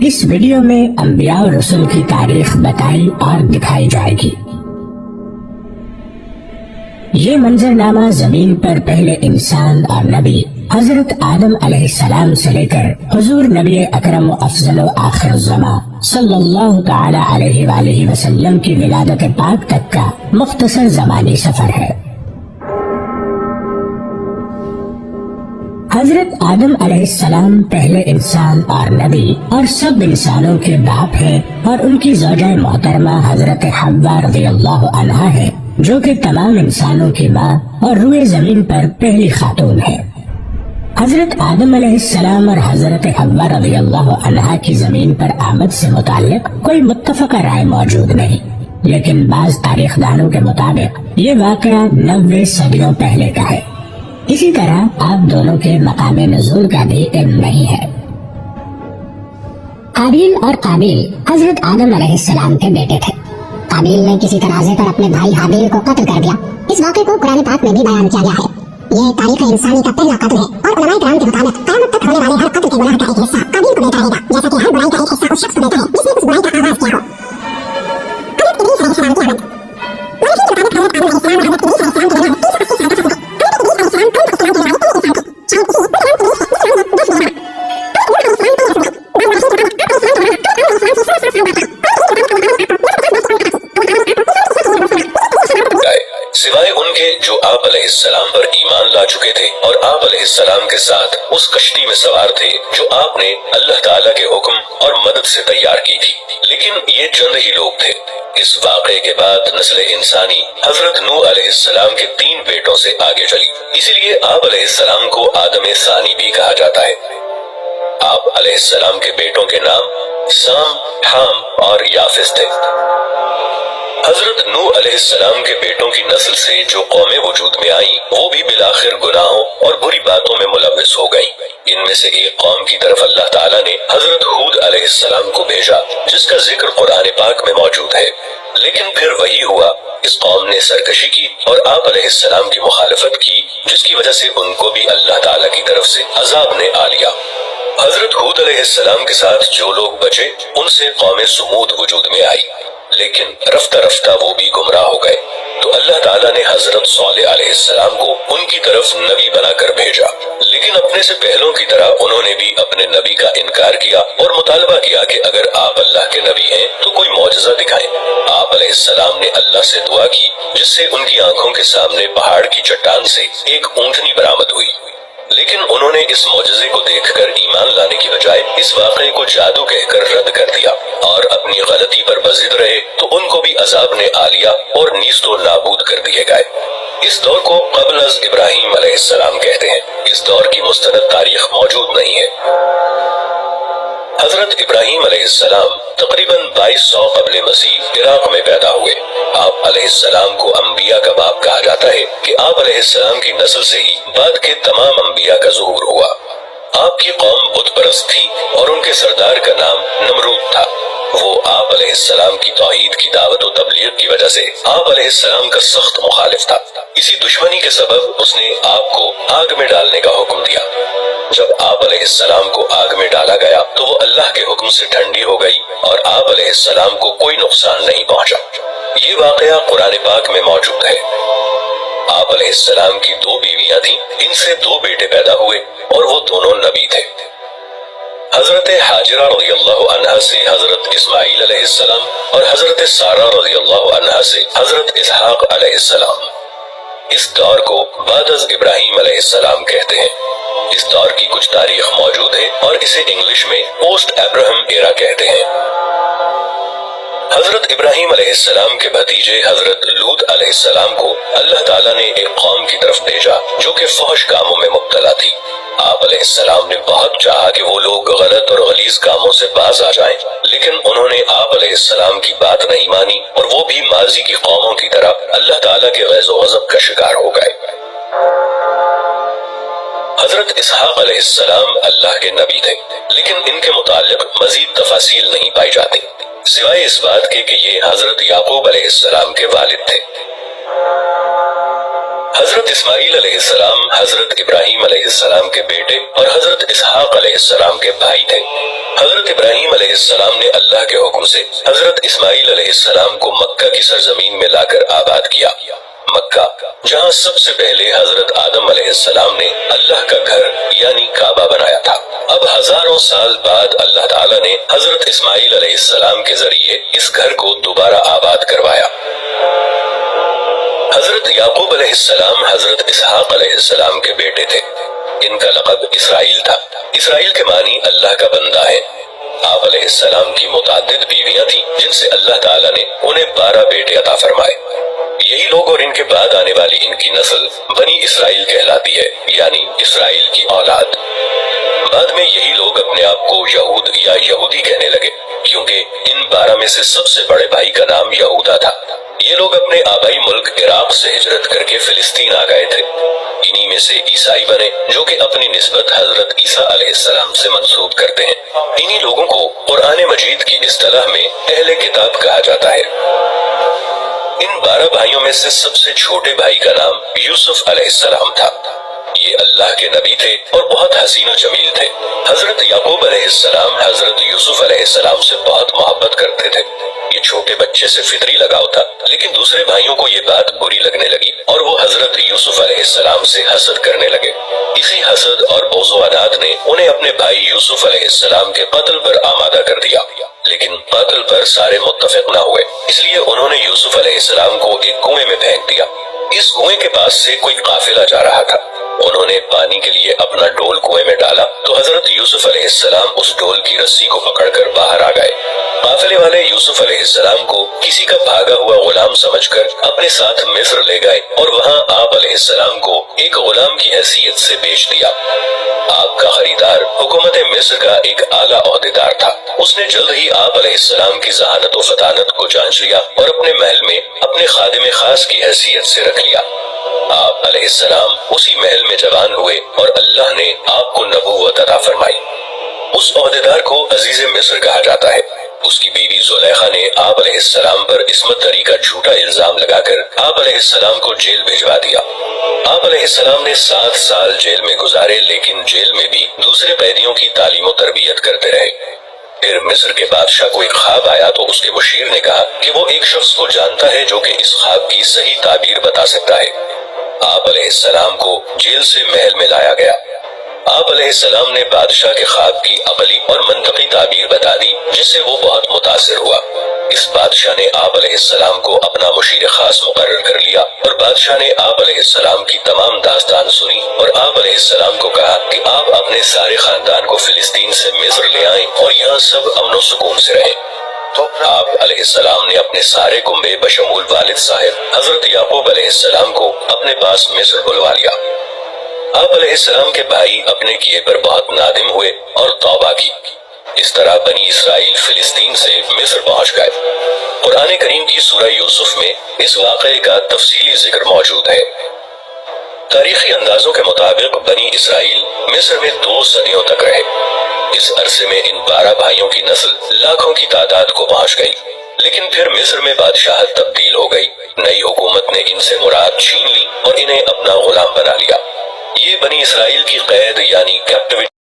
اس video میں انبیاء اور رسول کی تاریخ بتائی اور دکھائی جائے گی۔ یہ منظرنامہ زمین پر پہلے انسان اور نبی حضرت آدم علیہ السلام سے لے کر حضور نبی اکرم و افضل و آخر الزمان صلی اللہ تعالی علیہ وآلہ وسلم کی ولادت پاک تک کا مختصر زمانی سفر ہے۔ حضرت آدم علیہ السلام پہلے انسان اور نبی اور سب انسانوں کے باپ ہیں، اور ان کی زوجہ محترمہ حضرت حوا رضی اللہ عنہا ہے، جو کہ تمام انسانوں کی ماں اور روئے زمین پر پہلی خاتون ہے۔ حضرت آدم علیہ السلام اور حضرت حوا رضی اللہ عنہا کی زمین پر آمد سے متعلق کوئی متفقہ رائے موجود نہیں، لیکن بعض تاریخ دانوں کے مطابق یہ واقعہ 90 صدیوں پہلے کا ہے۔ اسی طرح آپ دونوں کے مقام نزول کا بھی علم نہیں ہے۔ قابیل اور قابیل حضرت آدم علیہ السلام کے بیٹے تھے۔ قابیل نے کسی تنازع پر اپنے بھائی حابیل کو قتل کر دیا۔ اس واقعے کو قرآن پاک میں بھی بیان کیا گیا ہے۔ یہ تاریخ انسانی کا پہلا قتل ہے، اور علماء کرام کے مطابق قیامت تک ہونے والے ہر قتل کے گناہ کا ایک حصہ قابیل کو دیتا رہے گا، جیسا کہ ہر برائی کا ایک حصہ اس شخص کو دیتا ہے جس نے اس برائی کا آغاز کیا ہو۔ حضرت ادریس علیہ السلام کی آمد۔ مورخین کے مطابق حضرت آدم علیہ السلام اور حضرت ادریس علیہ السلام کے درمیان 30 سے 80 سال کا سفر تھا۔ حضرت ادریس علیہ السلام کم اسلام کے لڑائی پہلے انسان تھے، شاید اسی وجہ سوائے ان کے جو آپ علیہ السلام پر ایمان لا چکے تھے اور آپ علیہ السلام کے ساتھ اس کشتی میں سوار تھے جو آپ نے اللہ تعالیٰ کے حکم اور مدد سے تیار کی تھی، لیکن یہ چند ہی لوگ تھے۔ اس واقعے کے بعد نسل انسانی حضرت نوح علیہ السلام کے 3 بیٹوں سے آگے چلی، اسی لیے آپ علیہ السلام کو آدم ثانی بھی کہا جاتا ہے۔ آپ علیہ السلام کے بیٹوں کے نام سام، حام اور یافس تھے۔ حضرت نوح علیہ السلام کے بیٹوں کی نسل سے جو قومیں وجود میں آئیں وہ بھی بالآخر گناہوں اور بری باتوں میں ملوث ہو گئیں۔ ان میں سے ایک قوم کی طرف اللہ تعالیٰ نے حضرت ہود علیہ السلام کو بھیجا، جس کا ذکر قرآن پاک میں موجود ہے، لیکن پھر وہی ہوا، اس قوم نے سرکشی کی اور آپ علیہ السلام کی مخالفت کی، جس کی وجہ سے ان کو بھی اللہ تعالیٰ کی طرف سے عذاب نے آ لیا۔ حضرت ہود علیہ السلام کے ساتھ جو لوگ بچے ان سے قوم سمود وجود میں آئی، لیکن رفتہ رفتہ وہ بھی گمراہ ہو گئے، تو اللہ تعالیٰ نے حضرت صالح علیہ السلام کو ان کی طرف نبی بنا کر بھیجا، لیکن اپنے سے پہلوں کی طرح انہوں نے بھی اپنے نبی کا انکار کیا اور مطالبہ کیا کہ اگر آپ اللہ کے نبی ہیں تو کوئی معجزہ دکھائیں۔ آپ علیہ السلام نے اللہ سے دعا کی، جس سے ان کی آنکھوں کے سامنے پہاڑ کی چٹان سے ایک اونٹنی برآمد ہوئی، لیکن انہوں نے اس معجزے کو دیکھ کر ایمان لانے کی بجائے اس واقعے کو جادو کہہ کر رد کر دیا اور اپنی غلطی پر بضد رہے، تو ان کو بھی عذاب نے آ لیا اور نیست و نابود کر دیے گئے۔ اس دور کو قبل از ابراہیم علیہ السلام کہتے ہیں۔ اس دور کی مستند تاریخ موجود نہیں ہے۔ حضرت ابراہیم علیہ السلام تقریباً 2200 قبل مسیح عراق میں پیدا ہوئے۔ آپ علیہ السلام کو انبیاء کا باپ کہا جاتا ہے کہ آپ علیہ السلام کی نسل سے ہی بعد کے تمام انبیاء کا ظہور ہوا۔ آپ کی قوم بت پرست تھی اور ان کے سردار کا نام نمرود تھا۔ وہ آپ علیہ السلام کی توحید کی دعوت و تبلیغ کی وجہ سے آپ علیہ السلام کا سخت مخالف تھا۔ اسی دشمنی کے سبب اس نے آپ کو آگ میں ڈالنے کا حکم دیا۔ جب آپ علیہ السلام کو آگ میں ڈالا گیا تو وہ اللہ کے حکم سے ٹھنڈی ہو گئی اور آپ علیہ السلام کو کوئی نقصان نہیں پہنچا۔ یہ واقعہ قرآن پاک میں موجود ہے۔ آپ علیہ السلام کی 2 بیویاں تھیں، ان سے 2 بیٹے پیدا ہوئے اور وہ دونوں نبی تھے۔ حضرت حاجرہ رضی اللہ عنہا سے حضرت اسماعیل علیہ السلام اور حضرت سارہ رضی اللہ عنہا سے حضرت اسحاق علیہ السلام۔ اس دور کو بعد از ابراہیم علیہ السلام کہتے ہیں۔ اس دور کی کچھ تاریخ موجود ہے اور اسے انگلش میں پوسٹ ابراہم ایرا کہتے ہیں۔ حضرت ابراہیم علیہ السلام کے بھتیجے حضرت لوط علیہ السلام کو اللہ تعالیٰ نے ایک قوم کی طرف بھیجا جو کہ فحش کاموں میں مبتلا تھی۔ آپ علیہ السلام نے بہت چاہا کہ وہ لوگ غلط اور غلیظ کاموں سے باز آ جائیں، لیکن انہوں نے آپ علیہ السلام کی بات نہیں مانی اور وہ بھی ماضی کی قوموں کی طرح اللہ تعالیٰ کے غیظ و غضب کا شکار ہو گئے۔ حضرت اسحاق علیہ السلام اللہ کے نبی تھے، لیکن ان کے متعلق مزید تفاصیل نہیں پائی جاتی، سوائے اس بات کے کہ یہ حضرت یعقوب علیہ السلام کے والد تھے۔ حضرت اسماعیل علیہ السلام حضرت ابراہیم علیہ السلام کے بیٹے اور حضرت اسحاق علیہ السلام کے بھائی تھے۔ حضرت ابراہیم علیہ السلام نے اللہ کے حکم سے حضرت اسماعیل علیہ السلام کو مکہ کی سرزمین میں لا کر آباد کیا۔ مکہ جہاں سب سے پہلے حضرت آدم علیہ السلام نے اللہ کا گھر یعنی کعبہ بنایا تھا، اب ہزاروں سال بعد اللہ تعالیٰ نے حضرت اسماعیل علیہ السلام کے ذریعے اس گھر کو دوبارہ آباد کروایا۔ حضرت یعقوب علیہ السلام حضرت اسحاق علیہ السلام کے بیٹے تھے۔ ان کا لقب اسرائیل تھا۔ اسرائیل کے معنی اللہ کا بندہ ہے۔ آپ علیہ السلام کی متعدد بیویاں تھیں جن سے اللہ تعالیٰ نے انہیں 12 بیٹے عطا فرمائے۔ یہی لوگ اور ان کے بعد آنے والی ان کی نسل بنی اسرائیل کہلاتی ہے، یعنی اسرائیل کی اولاد۔ بعد میں یہی لوگ اپنے آپ کو یہود یا یہودی کہنے لگے، کیونکہ ان 12 میں سے سب سے بڑے بھائی کا نام یہودا تھا۔ یہ لوگ اپنے آبائی ملک عراق سے ہجرت کر کے فلسطین آ گئے تھے۔ انہی میں سے عیسائی بنے جو کہ اپنی نسبت حضرت عیسیٰ علیہ السلام سے منسوب کرتے ہیں۔ انہی لوگوں کو قرآن مجید کی اصطلاح میں اہل کتاب کہا جاتا ہے۔ ان 12 بھائیوں میں سے سب سے چھوٹے بھائی کا نام یوسف علیہ السلام تھا۔ یہ اللہ کے نبی تھے اور بہت حسین و جمیل تھے۔ حضرت یعقوب علیہ السلام حضرت یوسف علیہ السلام سے بہت محبت کرتے تھے۔ یہ چھوٹے بچے سے فطری لگاؤ تھا، لیکن دوسرے بھائیوں کو یہ بات بری لگنے لگی اور وہ حضرت یوسف علیہ السلام سے حسد کرنے لگے۔ اسی حسد اور بغض و عناد نے انہیں اپنے بھائی یوسف علیہ السلام کے قتل پر آمادہ کر دیا، لیکن قتل پر سارے متفق نہ ہوئے، اس لیے انہوں نے یوسف علیہ السلام کو ایک کنویں میں پھینک دیا۔ اس کنویں کے پاس سے کوئی قافلہ جا رہا تھا۔ انہوں نے پانی کے لیے اپنا ڈول کنویں میں ڈالا تو حضرت یوسف علیہ السلام اس ڈول کی رسی کو پکڑ کر باہر آ گئے۔ قافلے والے یوسف علیہ السلام کو کسی کا بھاگا ہوا غلام سمجھ کر اپنے ساتھ مصر لے گئے اور وہاں آپ علیہ السلام کو ایک غلام کی حیثیت سے بیچ دیا۔ آپ کا خریدار حکومت مصر کا ایک اعلیٰ عہدیدار تھا۔ اس نے جلد ہی آپ علیہ السلام کی ذہانت و فطانت کو جانچ لیا اور اپنے محل میں اپنے خادم خاص کی حیثیت سے رکھ لیا۔ آپ علیہ السلام اسی محل میں جوان ہوئے اور اللہ نے آپ کو نبوت عطا فرمائی۔ اس عہدیدار کو عزیز مصر کہا جاتا ہے۔ اس کی بیوی زلیخا نے آپ علیہ السلام پر عصمت دری کا جھوٹا الزام لگا کر آپ علیہ السلام کو جیل بھجوا دیا۔ آپ علیہ السلام نے 7 سال جیل میں گزارے، لیکن جیل میں بھی دوسرے قیدیوں کی تعلیم و تربیت کرتے رہے۔ پھر مصر کے بادشاہ کو ایک خواب آیا تو اس کے مشیر نے کہا کہ وہ ایک شخص کو جانتا ہے جو کہ اس خواب کی صحیح تعبیر بتا سکتا ہے۔ آپ علیہ السلام کو جیل سے محل میں لایا گیا۔ آپ علیہ السلام نے بادشاہ کے خواب کی عقلی اور منطقی تعبیر بتا دی، جس سے وہ بہت متاثر ہوا۔ اس بادشاہ نے آپ علیہ السلام کو اپنا مشیر خاص مقرر کر لیا اور بادشاہ نے آپ علیہ السلام کی تمام داستان سنی اور آپ علیہ السلام کو کہا کہ آپ اپنے سارے خاندان کو فلسطین سے مصر لے آئیں اور یہاں سب امن و سکون سے رہیں۔ آپ علیہ السلام نے اپنے سارے کنبے بشمول والد صاحب حضرت یعقوب علیہ السلام کو اپنے پاس مصر بلوا لیا۔ آپ علیہ السلام کے بھائی اپنے کیے پر بہت نادم ہوئے اور توبہ کی۔ اس طرح بنی اسرائیل فلسطین سے مصر پہنچ گئے۔ قرآن کریم کی سورہ یوسف میں اس واقعے کا تفصیلی ذکر موجود ہے۔ تاریخی اندازوں کے مطابق بنی اسرائیل مصر میں 2 صدیوں تک رہے۔ اس عرصے میں ان 12 بھائیوں کی نسل لاکھوں کی تعداد کو پہنچ گئی، لیکن پھر مصر میں بادشاہت تبدیل ہو گئی۔ نئی حکومت نے ان سے مراد چھین لی اور انہیں اپنا غلام بنا لیا۔ یہ بنی اسرائیل کی قید یعنی کیپٹیوٹی